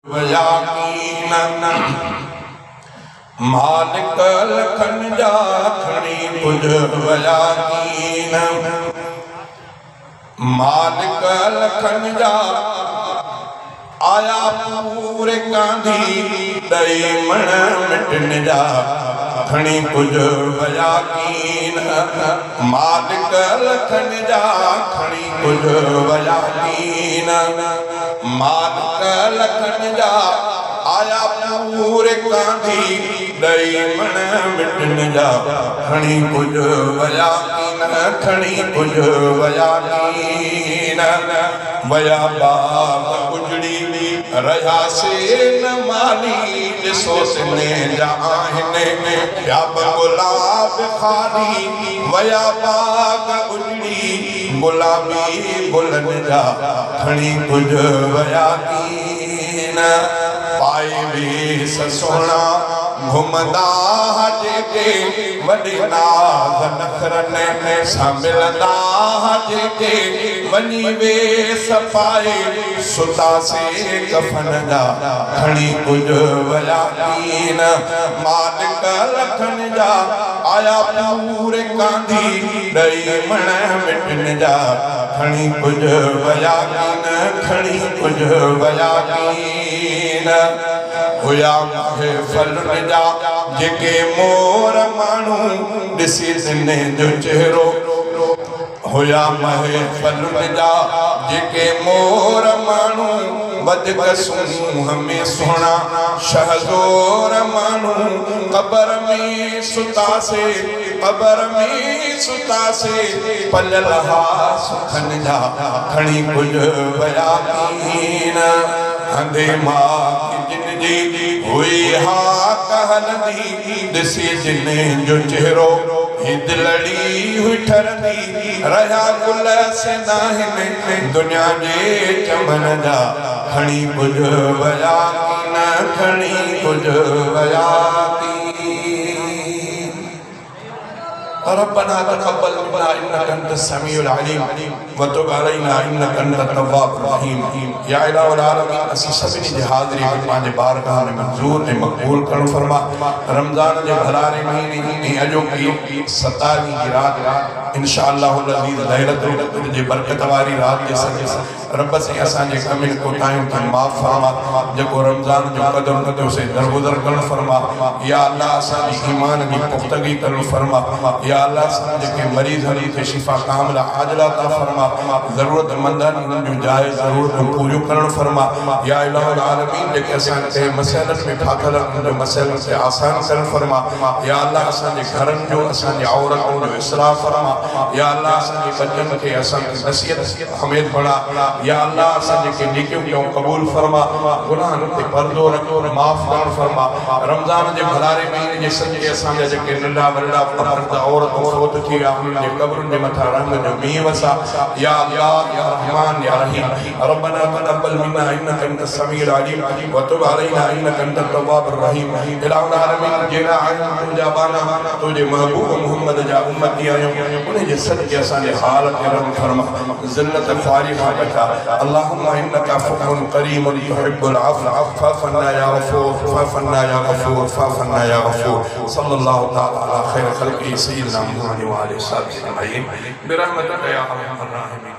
वयाकीन मालिक लखन जा खणी कुझ वयाकीन मालिक लखन जा आया पूरे कांधी दई मण मिटन जा खणी कुझ वयाकीन मालिक लखन जा खणी कुझ वयाकीन मालिक लखन जा आया पूरे कांधी दई मण मिटन जा खणी कुझ वयाकीन खणी कुझ वयाकीन वया बाग उजड़ी रहा से न माली ॾिसो सिने जा आहिनि या गुलाब खाली वया बाग उजड़ी गुलाबी बुलन जा खणी कुझ वयाकीन पाए वेस सोना घुमदा जेके वॾे नाज़ नखरनि सां मिलंदा जेके वञी वेस पाए सुतासे कफन जा खणी कुझ वयाकीन मालिक लखन जा आया पूरे कांधी ॾई मण मिटन जा खणी कुझ वयाकीन खणी कुझ वयाकीन हुया महफ़िल जा जेके मोर माण्हू ॾिसी सिने जो चेहरो हुया महफ़िल जा जेके मोर माण्हू वधीक सूंह में सुहिणा शहज़ोर माण्हू क़बर में सुतासे क़बर में सुतासे पलल हा सुखन जा खणी कुझ वयाकीन हंधे मां जिनजी हुई हा कहलंदी ॾिसी जिने जो चेहरो दिलड़ी हुई ठरंदी रहा गुल से नाहिनि दुनिया जे चमन जा खणी कुझ वयाकीन खणी कुझ वयाकीन रब्बना तक़ब्बल मिन्ना इन्नका अंतस समीउल अलीम व तुब अलैना इन्नका अंतत तव्वाबुर रहीम या इलाहुल आलमीन असी सभिनी जी हाज़िरी पंहिंजे बारगाह में मंज़ूर ऐं मक़बूल करण फरमा रमज़ान जे भलारे महीने में अॼोकी 27 जी रात इंशाअल्लाह अज़ीज़ लैलतुल क़द्र जी बरकत वारी रात जे सजे रब से असांजे कमिन कोताहियुनि खे माफ़ फरमा जेको रमज़ान जो क़दर नथो से दरगुज़र करण फरमा या अल्लाह असांजी ईमान जी पुख़्तगी करण फरमा या अल्लाह जेके मरीज़ हली थे शिफा कामिला आजिला ता फरमा ज़रूरतमंदनि जूं जायज़ ज़रूरतूं पूरियूं करण फरमा या इलाहुल आलमीन जेके असांखे मसइलनि में फाथल उन मसइलनि से आसान करण फरमा या अल्लाह असांजे घरनि जो असांजे औरतुनि जो इस्लाह फरमा या अल्लाह असांजे बच्चनि खे असांखे नसीहत हमेद बणा या अल्लाह असांजे के नेकियूं कयूं क़बूल फरमा गुनाहनि ते पर्दो रखो माफ़ करण फरमा रमज़ान जे भलारे महीने जे सजे असांजा जेके नंढा वॾा पर्दा औरतूं फोत थी विया उन्हनि जे क़ब्रुनि जे मथां रहम जो मींहुं वसा या अल्लाह या रहमान या रहीम रब्बना तक़ब्बल मिन्ना इन्नका अंतस समीउल अलीम व तुब अलैना इन्नका अंतत तव्वाबुर रहीम इलाहुल आलमीन जेड़ा आहिनि तुंहिंजा बाना तुंहिंजे महबूब मुहम्मद जा उम्मती आहियूं उन जे सदके असांजे हाल खे रहम फरमा ज़िल्लत फारिग़ बचा अल्लाहुम्मा इन्नका अफ़्वुन करीमुन तुहिब्बुल अफ़्व फ़अफ़ु अन्ना या गफ़ूर फ़अफ़ु अन्ना या गफ़ूर फ़अफ़ु अन्ना या गफ़ूर सल्लल्लाहु तआला अला खैर ख़ल्क़िही सय्यिदिना मुहम्मद व आलिहि व सहाबिहि अजमईन बिरहमतिका या अरहमर राहिमीन।